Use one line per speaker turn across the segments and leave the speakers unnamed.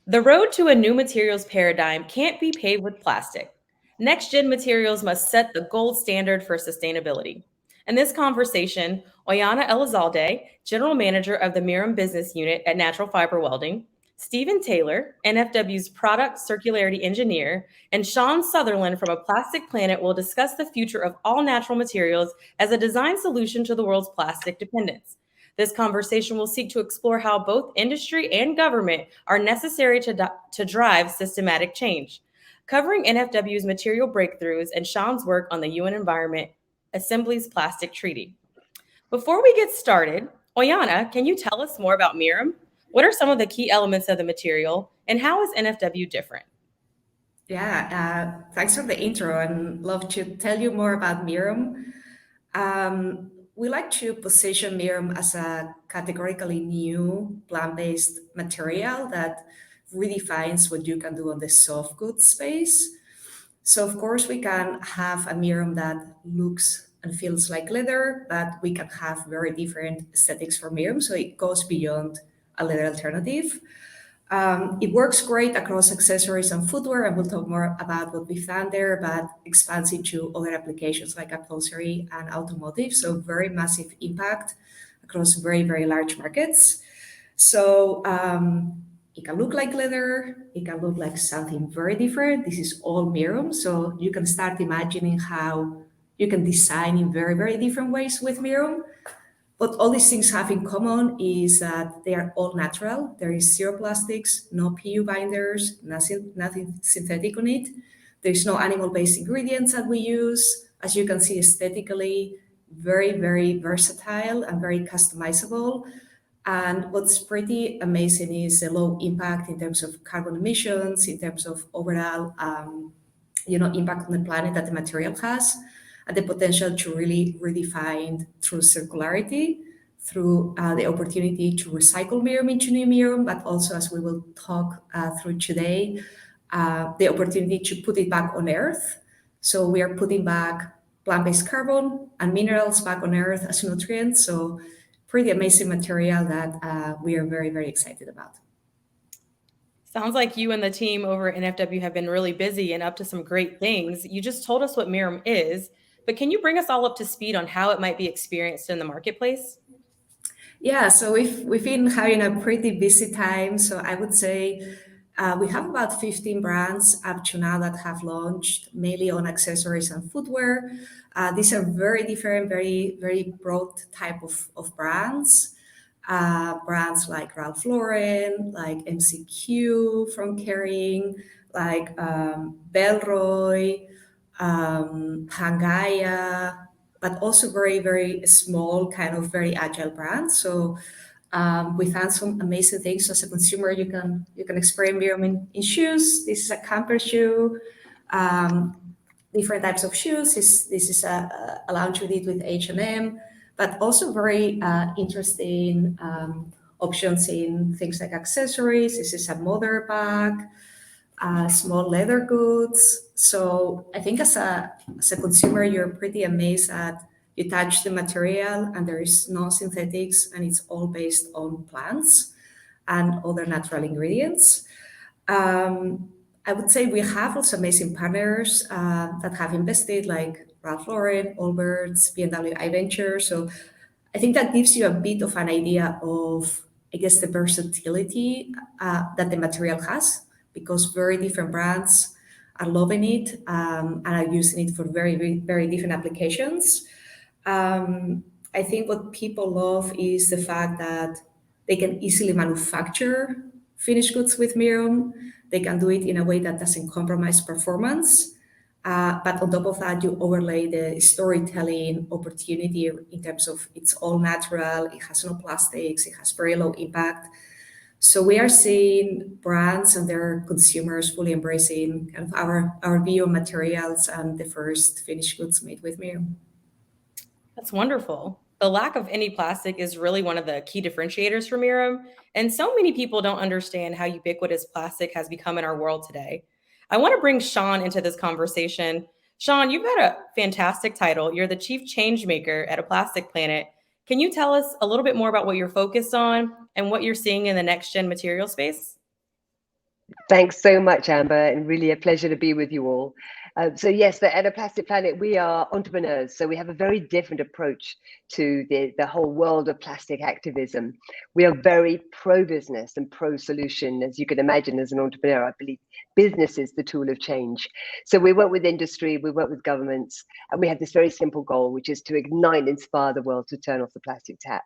The road to a new materials paradigm can't be paved with plastic. Next gen materials must set the gold standard for sustainability. In this conversation, Oihana Elizalde, General Manager of the MIRUM Business Unit at Natural Fiber Welding, Stephen Taylor, NFW's Product Circularity Engineer, and Sian Sutherland from A Plastic Planet will discuss the future of all natural materials as a design solution to the world's plastic dependence. This conversation will seek to explore how both industry and government are necessary to drive systematic change, covering NFW's material breakthroughs and Sean's work on the UN Environment Assembly's plastic treaty. Before we get started, Oyana, can you tell us more about MIRUM? What are some of the key elements of the material, and how is NFW different?
Thanks for the intro and love to tell you more about MIRUM. We like to position MIRUM as a categorically new plant-based material that redefines what you can do on the soft goods space. So of course we can have a MIRUM that looks and feels like leather, but we can have very different aesthetics for MIRUM, so it goes beyond a leather alternative. It works great across accessories and footwear, and we'll talk more about what we've done there, but expands into other applications like upholstery and automotive. So very massive impact across very, very large markets. So it can look like leather, it can look like something very different. This is all MIRUM, so you can start imagining how you can design in very, very different ways with MIRUM. What all these things have in common is that they are all natural. There is zero plastics, no PU binders, nothing synthetic on it. There's no animal-based ingredients that we use. As you can see, aesthetically, very, very versatile and very customizable. And what's pretty amazing is the low impact in terms of carbon emissions, in terms of overall, impact on the planet that the material has, and the potential to really redefine through circularity, through the opportunity to recycle MIRUM into new MIRUM, but also, as we will talk through today, the opportunity to put it back on Earth. So we are putting back plant-based carbon and minerals back on Earth as nutrients. So pretty amazing material that we are very, very excited about.
Sounds like you and the team over at NFW have been really busy and up to some great things. You just told us what MIRUM is, but can you bring us all up to speed on how it might be experienced in the marketplace?
Yeah, so we've been having a pretty busy time. So I would say we have about 15 brands up to now that have launched, mainly on accessories and footwear. These are very different, very, very broad type of brands. Brands like Ralph Lauren, like MCQ from Kering, like Belroy, Hangaya, but also very, very small, kind of very agile brands. So we found some amazing things. As a consumer, you can experiment in shoes. This is a camper shoe. Different types of shoes. This is a lounge we did with H&M, but also very interesting options in things like accessories. This is a mother bag, small leather goods. So I think as a consumer, you're pretty amazed at you touch the material and there is no synthetics and it's all based on plants and other natural ingredients. I would say we have also amazing partners that have invested, like Ralph Lauren, Allbirds, B&W iVenture. So I think that gives you a bit of an idea of, I guess, the versatility that the material has, because very different brands are loving it and are using it for very, very, very different applications. I think what people love is the fact that they can easily manufacture finished goods with MIRUM. They can do it in a way that doesn't compromise performance. But on top of that, you overlay the storytelling opportunity in terms of it's all natural, it has no plastics, it has very low impact. So we are seeing brands and their consumers fully embracing kind of our bio materials and the first finished goods made with MIRUM.
That's wonderful. The lack of any plastic is really one of the key differentiators for MIRUM, and so many people don't understand how ubiquitous plastic has become in our world today. I want to bring Sean into this conversation. Sean, you've got a fantastic title. You're the Chief Changemaker at A Plastic Planet. Can you tell us a little bit more about what you're focused on and what you're seeing in the next gen material space?
Thanks so much, Amber, and really a pleasure to be with you all. So yes, at A Plastic Planet, we are entrepreneurs. So we have a very different approach to the whole world of plastic activism. We are very pro-business and pro-solution. As you can imagine, as an entrepreneur, I believe business is the tool of change. So we work with industry, we work with governments, and we have this very simple goal, which is to ignite and inspire the world to turn off the plastic tap.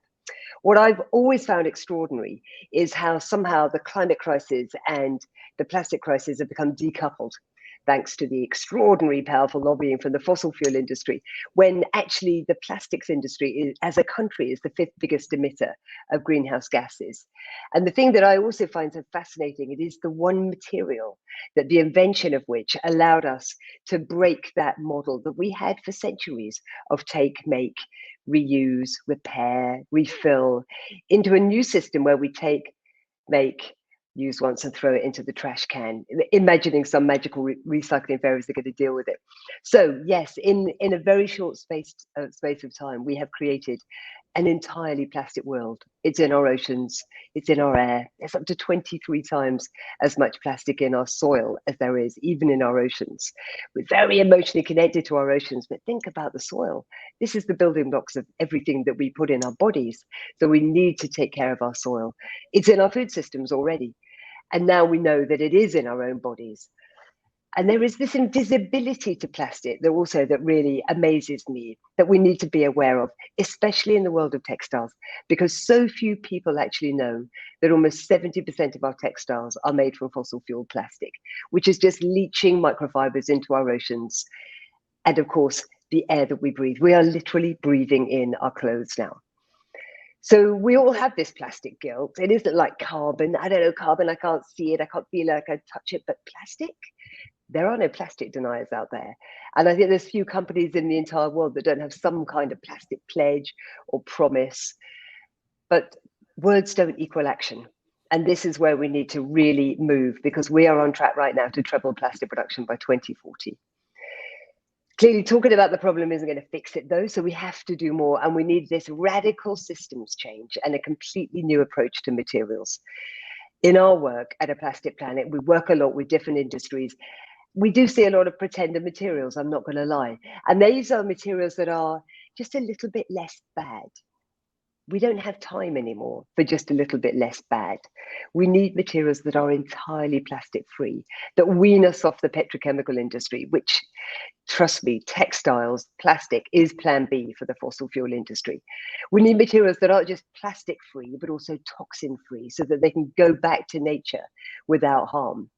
What I've always found extraordinary is how somehow the climate crisis and the plastic crisis have become decoupled, thanks to the extraordinary powerful lobbying from the fossil fuel industry, when actually the plastics industry as a country is the fifth biggest emitter of greenhouse gases. And the thing that I also find so fascinating, it is the one material that the invention of which allowed us to break that model that we had for centuries of take, make, reuse, repair, refill, into a new system where we take, make, use once and throw it into the trash can, imagining some magical recycling fairies are going to deal with it. So yes, in a very short space of time, we have created an entirely plastic world. It's in our oceans, it's in our air. There's up to 23 times as much plastic in our soil as there is even in our oceans. We're very emotionally connected to our oceans, but think about the soil. This is the building blocks of everything that we put in our bodies. So we need to take care of our soil. It's in our food systems already. And now we know that it is in our own bodies. And there is this invisibility to plastic that really amazes me, that we need to be aware of, especially in the world of textiles, because so few people actually know that almost 70% of our textiles are made from fossil fuel plastic, which is just leaching microfibers into our oceans. And of course, the air that we breathe. We are literally breathing in our clothes now. So we all have this plastic guilt. It isn't like carbon. I don't know, carbon, I can't see it, I can't feel it, I can't touch it, but plastic? There are no plastic deniers out there. And I think there's few companies in the entire world that don't have some kind of plastic pledge or promise. But words don't equal action. And this is where we need to really move, because we are on track right now to treble plastic production by 2040. Clearly, talking about the problem isn't going to fix it, though, so we have to do more, and we need this radical systems change and a completely new approach to materials. In our work at A Plastic Planet, we work a lot with different industries. We do see a lot of pretender materials, I'm not going to lie, and these are materials that are just a little bit less bad. We don't have time anymore for just a little bit less bad. We need materials that are entirely plastic free, that wean us off the petrochemical industry, which, trust me, textiles, plastic is plan B for the fossil fuel industry. We need materials that aren't just plastic free, but also toxin free, so that they can go back to nature without harm.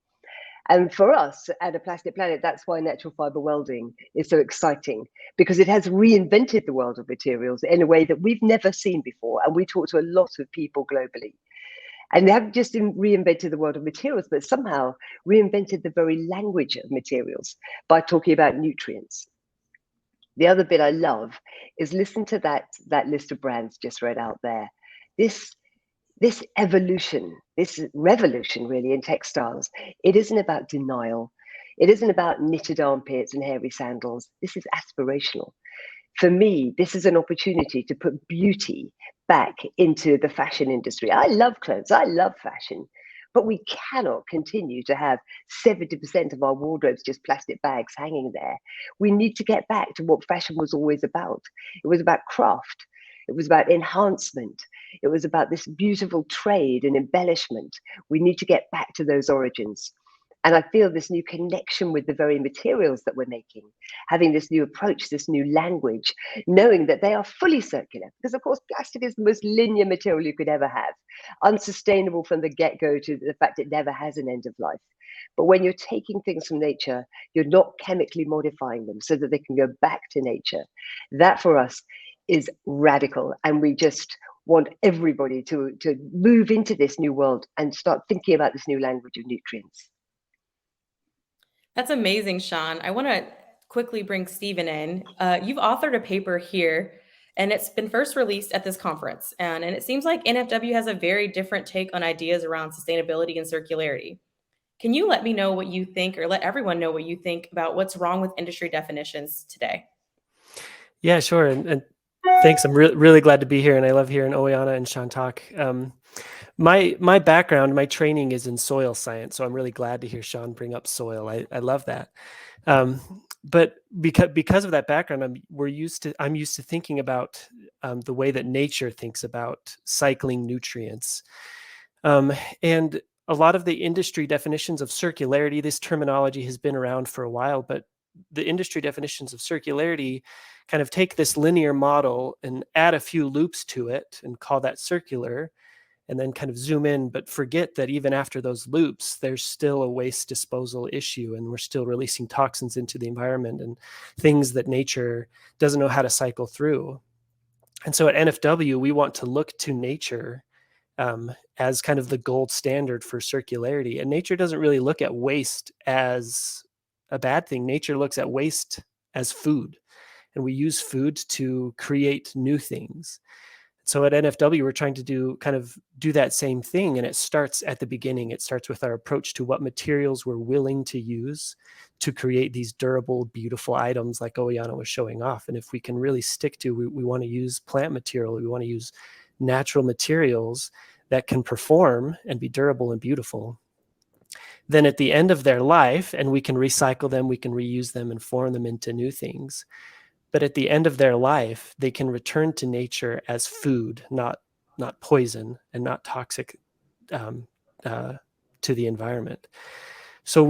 And for us at A Plastic Planet, that's why natural fiber welding is so exciting, because it has reinvented the world of materials in a way that we've never seen before. And we talk to a lot of people globally. And they haven't just reinvented the world of materials, but somehow reinvented the very language of materials by talking about nutrients. The other bit I love is listen to that list of brands just read out there. This evolution, this revolution really in textiles, it isn't about denial. It isn't about knitted armpits and hairy sandals. This is aspirational. For me, this is an opportunity to put beauty back into the fashion industry. I love clothes, I love fashion, but we cannot continue to have 70% of our wardrobes just plastic bags hanging there. We need to get back to what fashion was always about. It was about craft. It was about enhancement. It was about this beautiful trade and embellishment. We need to get back to those origins. And I feel this new connection with the very materials that we're making, having this new approach, this new language, knowing that they are fully circular. Because, of course, plastic is the most linear material you could ever have, unsustainable from the get-go to the fact it never has an end of life. But when you're taking things from nature, you're not chemically modifying them so that they can go back to nature. That, for us, is radical, and we just want everybody to move into this new world and start thinking about this new language of nutrients.
That's amazing, Sian. I want to quickly bring Stephen in. You've authored a paper here, and it's been first released at this conference. And it seems like NFW has a very different take on ideas around sustainability and circularity. Can you let me know what you think, or let everyone know what you think about what's wrong with industry definitions today?
Yeah, sure. And Thanks. I'm really glad to be here, and I love hearing Oihana and Sean talk. My background, my training is in soil science, so I'm really glad to hear Sean bring up soil. I love that. But because of that background, I'm used to thinking about the way that nature thinks about cycling nutrients. And a lot of the industry definitions of circularity, this terminology has been around for a while, but the industry definitions of circularity kind of take this linear model and add a few loops to it and call that circular, and then kind of zoom in, but forget that even after those loops, there's still a waste disposal issue, and we're still releasing toxins into the environment and things that nature doesn't know how to cycle through. And so at NFW, we want to look to nature as kind of the gold standard for circularity. And nature doesn't really look at waste as a bad thing. Nature looks at waste as food, and we use food to create new things. So at NFW, we're trying to do that same thing. And it starts at the beginning. It starts with our approach to what materials we're willing to use to create these durable, beautiful items like Oihana was showing off. And if we can really stick to, we want to use plant material, we want to use natural materials that can perform and be durable and beautiful. Then at the end of their life, and we can recycle them, we can reuse them and form them into new things. But at the end of their life, they can return to nature as food, not poison and not toxic to the environment. So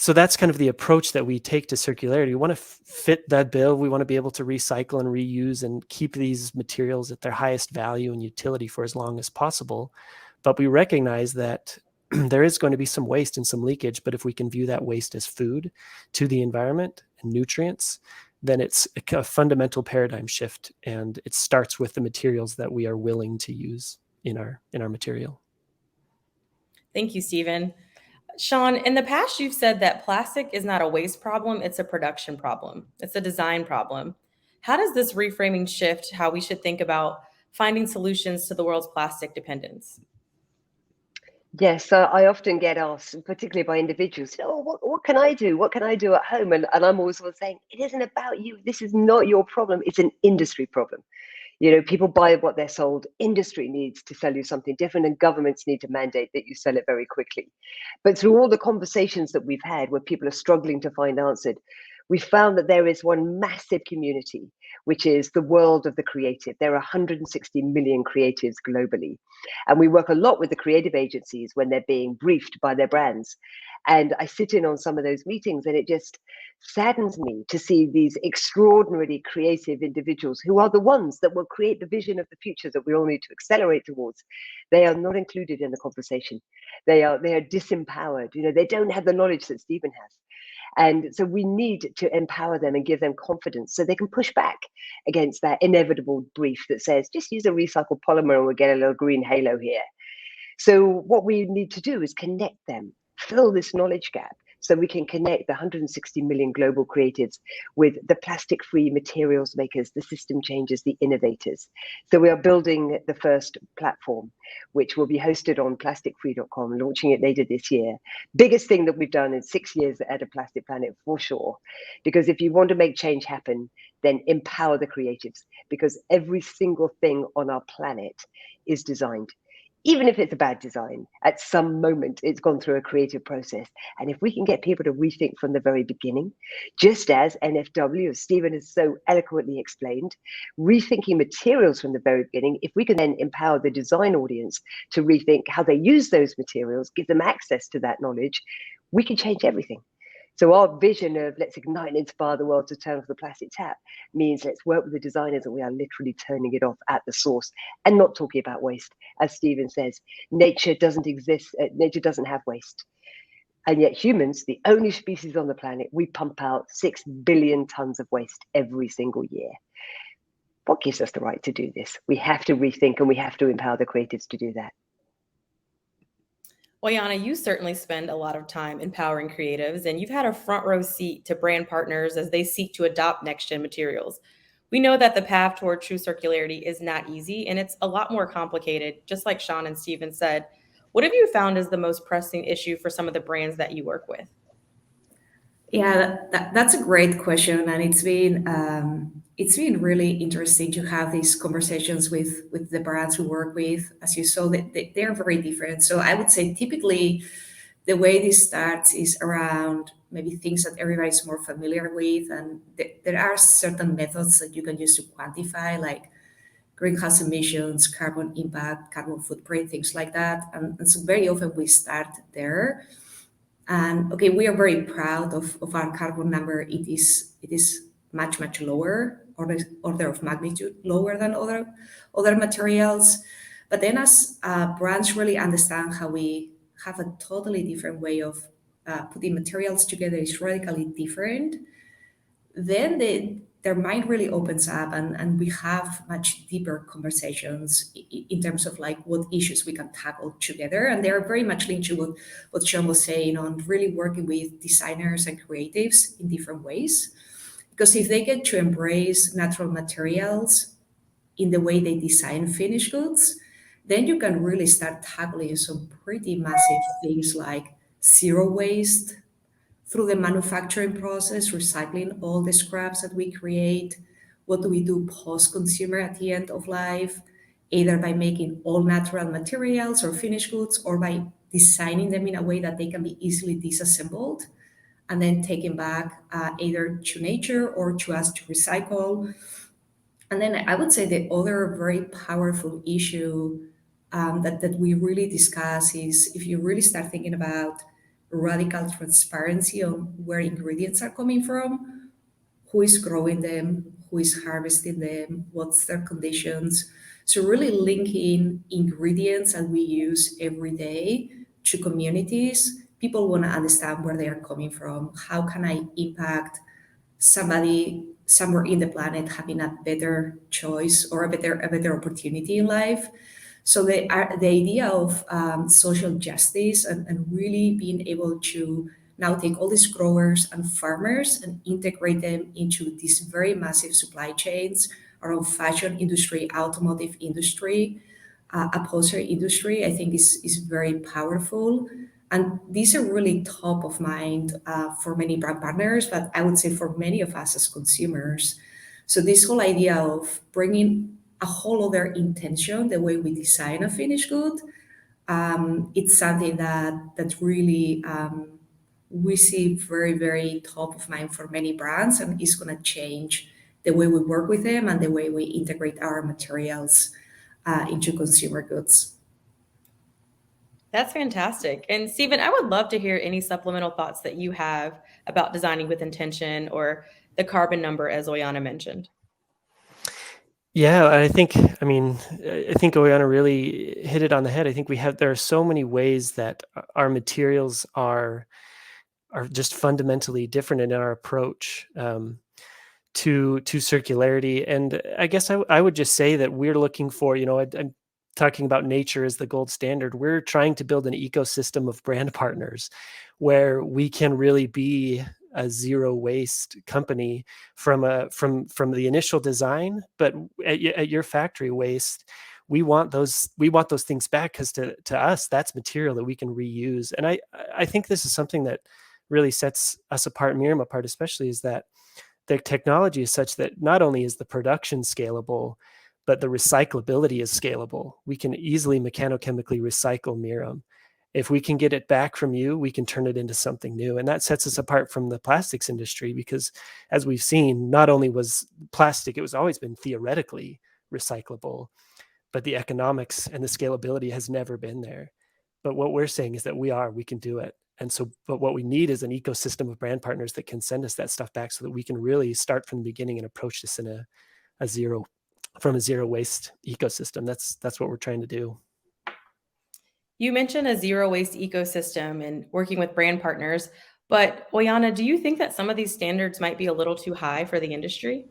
that's kind of the approach that we take to circularity. We want to fit that bill. We want to be able to recycle and reuse and keep these materials at their highest value and utility for as long as possible. But we recognize that there is going to be some waste and some leakage. But if we can view that waste as food to the environment and nutrients, then it's a fundamental paradigm shift, and it starts with the materials that we are willing to use in our material.
Thank you, Stephen. Sean, in the past, you've said that plastic is not a waste problem, it's a production problem. It's a design problem. How does this reframing shift how we should think about finding solutions to the world's plastic dependence?
Yes, so I often get asked, particularly by individuals, oh, what can I do? What can I do at home? And I'm always saying, it isn't about you. This is not your problem. It's an industry problem. People buy what they're sold. Industry needs to sell you something different, and governments need to mandate that you sell it very quickly. But through all the conversations that we've had where people are struggling to find answered, we found that there is one massive community, which is the world of the creative. There are 160 million creatives globally. And we work a lot with the creative agencies when they're being briefed by their brands. And I sit in on some of those meetings, and it just saddens me to see these extraordinarily creative individuals who are the ones that will create the vision of the future that we all need to accelerate towards. They are not included in the conversation. They are disempowered. They don't have the knowledge that Stephen has. And so we need to empower them and give them confidence so they can push back against that inevitable brief that says, just use a recycled polymer and we'll get a little green halo here. So what we need to do is connect them, fill this knowledge gap, so we can connect the 160 million global creatives with the plastic-free materials makers, the system changers, the innovators. So we are building the first platform, which will be hosted on plasticfree.com, launching it later this year. Biggest thing that we've done in 6 years at A Plastic Planet, for sure. Because if you want to make change happen, then empower the creatives, because every single thing on our planet is designed. Even if it's a bad design, at some moment it's gone through a creative process. And if we can get people to rethink from the very beginning, just as NFW, as Stephen has so eloquently explained, rethinking materials from the very beginning, if we can then empower the design audience to rethink how they use those materials, give them access to that knowledge, we can change everything. So our vision of let's ignite and inspire the world to turn off the plastic tap means let's work with the designers and we are literally turning it off at the source and not talking about waste. As Stephen says, nature doesn't exist, nature doesn't have waste. And yet humans, the only species on the planet, we pump out 6 billion tons of waste every single year. What gives us the right to do this? We have to rethink and we have to empower the creatives to do that.
Oihana, you certainly spend a lot of time empowering creatives, and you've had a front row seat to brand partners as they seek to adopt next-gen materials. We know that the path toward true circularity is not easy, and it's a lot more complicated, just like Sean and Stephen said. What have you found is the most pressing issue for some of the brands that you work with?
Yeah, that's a great question, and it's been really interesting to have these conversations with the brands we work with. As you saw, they're very different. So I would say typically the way this starts is around maybe things that everybody's more familiar with, and there are certain methods that you can use to quantify, like greenhouse emissions, carbon impact, carbon footprint, things like that. And so very often we start there. And okay, we are very proud of our carbon number. It is much, much lower, order of magnitude lower than other materials. But then as brands really understand how we have a totally different way of putting materials together, is radically different, then their mind really opens up, and we have much deeper conversations in terms of like what issues we can tackle together. And they are very much linked to what Sean was saying on really working with designers and creatives in different ways. Because if they get to embrace natural materials in the way they design finished goods, then you can really start tackling some pretty massive things like zero waste through the manufacturing process, recycling all the scraps that we create. What do we do post consumer at the end of life? Either by making all natural materials or finished goods, or by designing them in a way that they can be easily disassembled and then taken back either to nature or to us to recycle. And then I would say the other very powerful issue that we really discuss is if you really start thinking about radical transparency on where ingredients are coming from, who is growing them, who is harvesting them, what's their conditions. So really linking ingredients that we use every day to communities. People want to understand where they are coming from. How can I impact somebody somewhere in the planet having a better choice or a better opportunity in life? So the idea of social justice, and really being able to now take all these growers and farmers and integrate them into these very massive supply chains around fashion industry, automotive industry, upholstery industry, I think is very powerful. And these are really top of mind for many brand partners, but I would say for many of us as consumers. So this whole idea of bringing a whole other intention, the way we design a finished good, it's something that really we see very, very top of mind for many brands, and is going to change the way we work with them and the way we integrate our materials into consumer goods.
That's fantastic. And Stephen, I would love to hear any supplemental thoughts that you have about designing with intention or the carbon number, as Oihana mentioned.
Yeah, I think Oihana really hit it on the head. I think there are so many ways that our materials are just fundamentally different in our approach to circularity. And I guess I would just say that we're looking for, I'm talking about nature as the gold standard. We're trying to build an ecosystem of brand partners where we can really be a zero waste company from the initial design, but at your factory waste, we want those things back, because to us, that's material that we can reuse. And I think this is something that really sets us apart, MIRUM apart especially, is that the technology is such that not only is the production scalable, but the recyclability is scalable. We can easily mechanochemically recycle MIRUM. If we can get it back from you, we can turn it into something new. And that sets us apart from the plastics industry, because as we've seen, not only was plastic, it was always been theoretically recyclable, but the economics and the scalability has never been there. But what we're saying is that we can do it. And so, but what we need is an ecosystem of brand partners that can send us that stuff back, so that we can really start from the beginning and approach this in a zero waste ecosystem. That's what we're trying to do.
You mentioned a zero waste ecosystem and working with brand partners, but Oihana, do you think that some of these standards might be a little too high for the industry?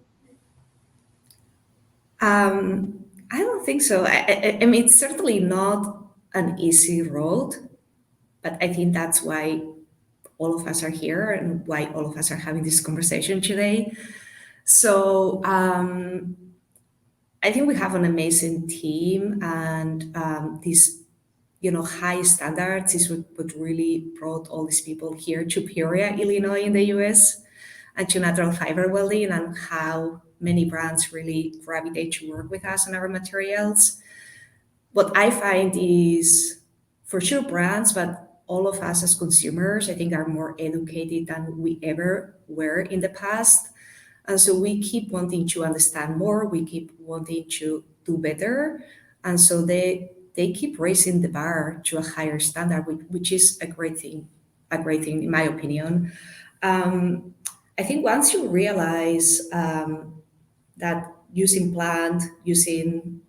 I don't think so. I mean, it's certainly not an easy road, but I think that's why all of us are here and why all of us are having this conversation today. So I think we have an amazing team, and this high standards is what really brought all these people here to Peoria, Illinois, in the US, and to Natural Fiber Welding, and how many brands really gravitate to work with us on our materials. What I find is, for sure, brands, but all of us as consumers, I think, are more educated than we ever were in the past. And so we keep wanting to understand more, we keep wanting to do better. And so they keep raising the bar to a higher standard, which is a great thing, in my opinion. I think once you realize that using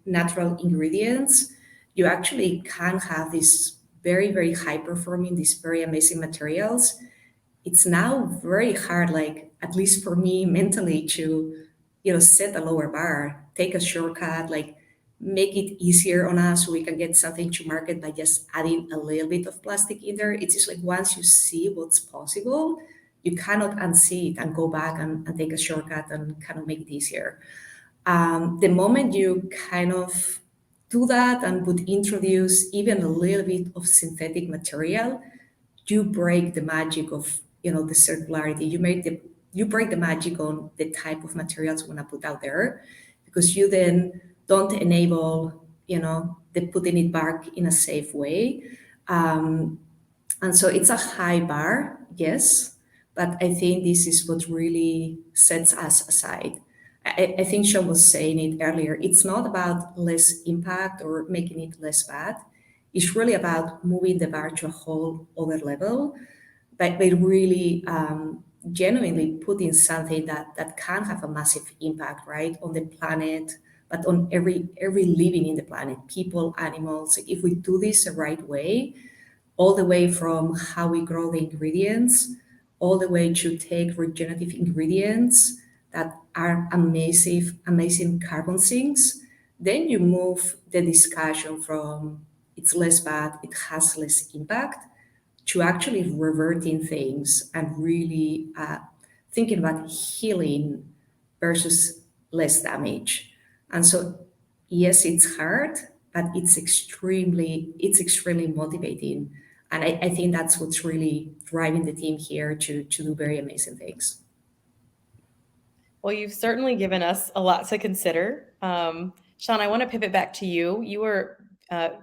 natural ingredients, you actually can have these very, very high performing, these very amazing materials. It's now very hard, like, at least for me mentally, to set a lower bar, take a shortcut, like make it easier on us so we can get something to market by just adding a little bit of plastic in there. It's just like, once you see what's possible, you cannot unsee it and go back and take a shortcut and kind of make it easier. The moment you kind of do that and would introduce even a little bit of synthetic material, you break the magic of the circularity. You break the magic on the type of materials you want to put out there, because you then don't enable the putting it back in a safe way. And so it's a high bar, yes, but I think this is what really sets us aside. I think Sean was saying it earlier. It's not about less impact or making it less bad. It's really about moving the bar to a whole other level, but by really genuinely putting something that can have a massive impact, right, on the planet, but on every living in the planet, people, animals. If we do this the right way, all the way from how we grow the ingredients, all the way to take regenerative ingredients that are amazing carbon sinks, then you move the discussion from it's less bad, it has less impact, to actually reverting things and really thinking about healing versus less damage. And so, yes, it's hard, but it's extremely motivating. And I think that's what's really driving the team here to do very amazing things.
Well, you've certainly given us a lot to consider. Sean, I want to pivot back to you. You were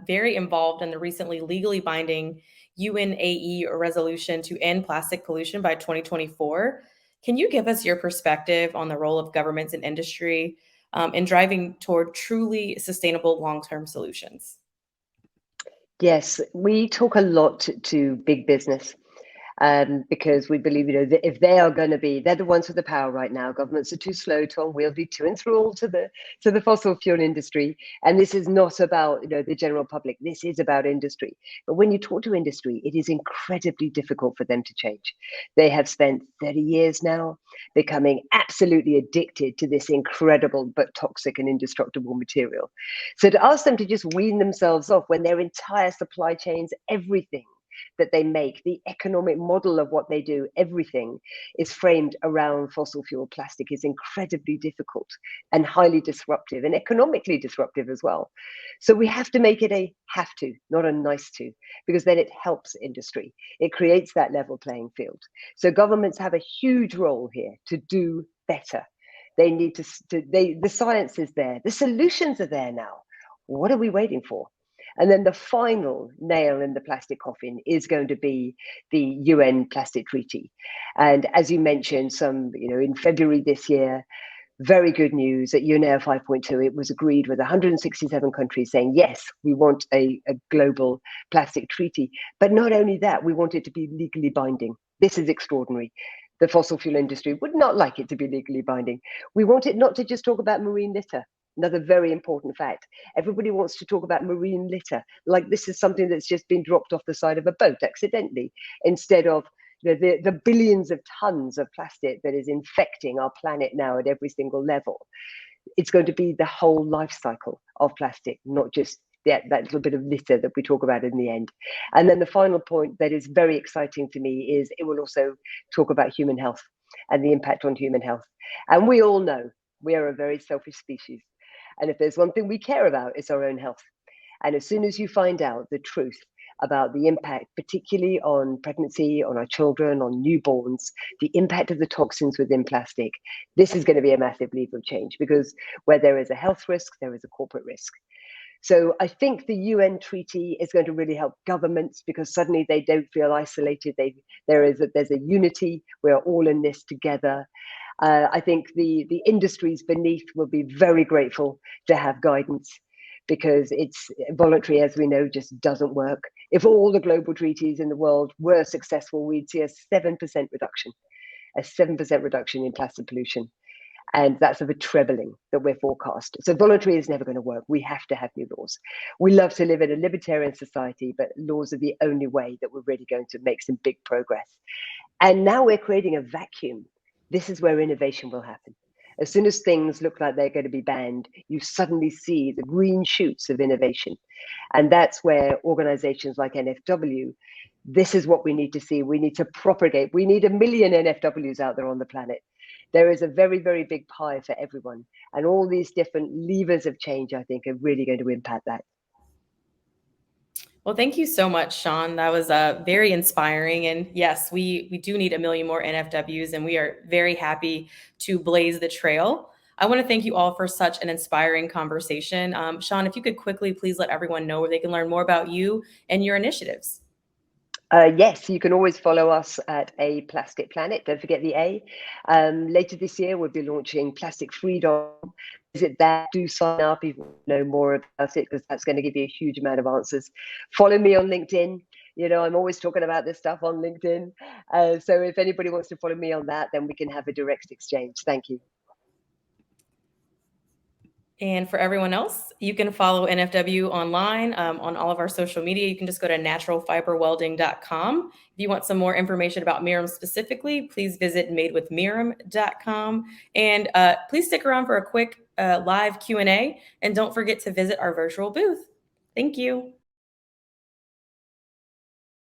very involved in the recently legally binding UNAE resolution to end plastic pollution by 2024. Can you give us your perspective on the role of governments and industry in driving toward truly sustainable long-term solutions?
Yes, we talk a lot to big business. Because we believe, that if they are going to be, they're the ones with the power right now. Governments are too slow, too unwieldy, too enthralled to the fossil fuel industry. And this is not about, the general public. This is about industry. But when you talk to industry, it is incredibly difficult for them to change. They have spent 30 years now becoming absolutely addicted to this incredible but toxic and indestructible material. So to ask them to just wean themselves off when their entire supply chains, everything that they make, the economic model of what they do, everything is framed around fossil fuel plastic, is incredibly difficult and highly disruptive and economically disruptive as well. So we have to make it a have to, not a nice to, because then it helps industry. It creates that level playing field. So governments have a huge role here to do better. They need the science is there, the solutions are there now. What are we waiting for? And then the final nail in the plastic coffin is going to be the UN Plastic Treaty. And as you mentioned, in February this year, very good news at UNEA 5.2, it was agreed with 167 countries saying, yes, we want a global plastic treaty. But not only that, we want it to be legally binding. This is extraordinary. The fossil fuel industry would not like it to be legally binding. We want it not to just talk about marine litter. Another very important fact. Everybody wants to talk about marine litter, like this is something that's just been dropped off the side of a boat accidentally, instead of the billions of tons of plastic that is infecting our planet now at every single level. It's going to be the whole life cycle of plastic, not just that little bit of litter that we talk about in the end. And then the final point that is very exciting to me is it will also talk about human health and the impact on human health. And we all know we are a very selfish species. And if there's one thing we care about, it's our own health. And as soon as you find out the truth about the impact, particularly on pregnancy, on our children, on newborns, the impact of the toxins within plastic, this is going to be a massive leap of change, because where there is a health risk, there is a corporate risk. So I think the UN treaty is going to really help governments, because suddenly they don't feel isolated. There's a unity. We're all in this together. I think the industries beneath will be very grateful to have guidance, because it's voluntary, as we know, just doesn't work. If all the global treaties in the world were successful, we'd see a 7% reduction in plastic pollution. And that's of a trebling that we're forecast. So voluntary is never going to work. We have to have new laws. We love to live in a libertarian society, but laws are the only way that we're really going to make some big progress. And now we're creating a vacuum. This is where innovation will happen. As soon as things look like they're going to be banned, you suddenly see the green shoots of innovation. And that's where organizations like NFW, this is what we need to see. We need to propagate. We need 1 million NFWs out there on the planet. There is a very, very big pie for everyone. And all these different levers of change, I think, are really going to impact that.
Well, thank you so much, Sean. That was very inspiring. And yes, we do need 1 million more NFWs, and we are very happy to blaze the trail. I want to thank you all for such an inspiring conversation. Sean, if you could quickly please let everyone know where they can learn more about you and your initiatives.
Yes, you can always follow us at A Plastic Planet. Don't forget the A. Later this year, we'll be launching Plastic Freedom. Visit that, do sign up if you want to know more about it, because that's going to give you a huge amount of answers. Follow me on LinkedIn. You know, I'm always talking about this stuff on LinkedIn. So if anybody wants to follow me on that, then we can have a direct exchange. Thank you.
And for everyone else, you can follow NFW online on all of our social media. You can just go to naturalfiberwelding.com. If you want some more information about MIRUM specifically, please visit madewithmirum.com. And please stick around for a quick live Q&A. And don't forget to visit our virtual booth. Thank you.